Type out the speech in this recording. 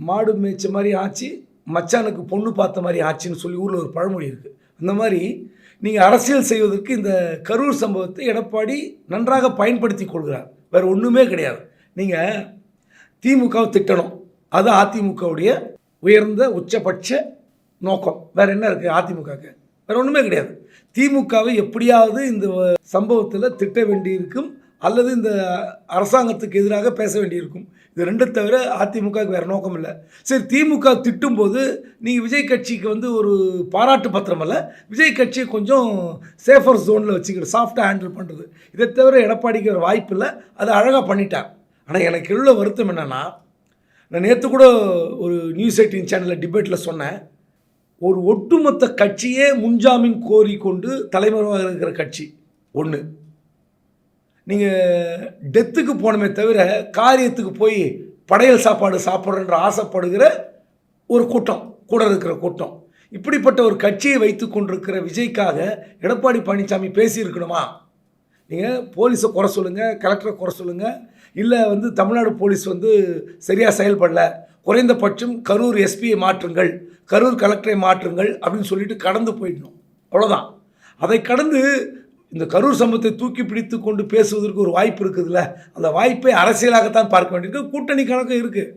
மாடு மேய்ச்ச மாதிரி ஆச்சு, மச்சானுக்கு பொண்ணு பார்த்த மாதிரி ஆச்சுன்னு சொல்லி ஊரில் ஒரு பழமொழி இருக்குது. அந்த மாதிரி நீங்கள் அரசியல் செய்வதற்கு இந்த கரூர் சம்பவத்தை எடப்பாடி நன்றாக பயன்படுத்தி கொள்கிறார். வேறு ஒன்றுமே கிடையாது. நீங்கள் திமுகவை திட்டணும், அது அதிமுகவுடைய உயர்ந்த உச்சபட்ச நோக்கம். வேறு என்ன இருக்குது அதிமுகவுக்கு? வேறு ஒன்றுமே கிடையாது. திமுகவை எப்படியாவது இந்த சம்பவத்தில் திட்ட வேண்டியிருக்கும், அல்லது இந்த அரசாங்கத்துக்கு எதிராக பேச வேண்டியிருக்கும். இது ரெண்டு தவிர அதிமுகவுக்கு வேறு நோக்கம் இல்லை. சரி, திமுக திட்டும்போது நீங்கள் விஜய் கட்சிக்கு ஒரு பாராட்டு பத்திரம் அல்ல, விஜய் கட்சியை கொஞ்சம் சேஃபர் ஜோனில் வச்சுக்கிற சாஃப்டாக ஹேண்டில் பண்ணுறது. இதை தவிர எடப்பாடிக்கு ஒரு வாய்ப்பு இல்லை. அதை அழகாக பண்ணிட்டார். ஆனால் எனக்கு உள்ள வருத்தம் என்னென்னா, நான் நேற்று கூட ஒரு நியூஸ் 18 சேனலில் டிபேட்டில் சொன்னேன், ஒரு ஒட்டுமொத்த கட்சியே முன்ஜாமீன் கோரிக்கொண்டு தலைமறைவாக இருக்கிற கட்சி ஒன்று. நீங்கள் டெத்துக்கு போனமே தவிர காரியத்துக்கு போய் படையல் சாப்பாடு சாப்பிட்றன்ற ஆசைப்படுகிற ஒரு கூட்டம் கூட இருக்கிற கூட்டம். இப்படிப்பட்ட ஒரு கட்சியை வைத்து கொண்டிருக்கிற விஜய்க்காக எடப்பாடி பழனிசாமி பேசியிருக்கணுமா? நீங்கள் போலீஸை குறை சொல்லுங்கள், கலெக்டரை குறை சொல்லுங்கள், இல்லை தமிழ்நாடு போலீஸ் சரியாக செயல்படல, குறைந்தபட்சம் கரூர் எஸ்பியை மாற்றுங்கள், கரூர் கலெக்டரை மாற்றுங்கள் அப்படின்னு சொல்லிட்டு கடந்து போயிடணும். அவ்வளோதான். அதை கடந்து இந்த கரூர் சம்பவத்தை தூக்கி பிடித்து கொண்டு பேசுவதற்கு ஒரு வாய்ப்பு இருக்குதுல்ல, அந்த வாய்ப்பை அரசியலாகத்தான் பார்க்க வேண்டியிருக்கு. கூட்டணி கணக்கு இருக்குது.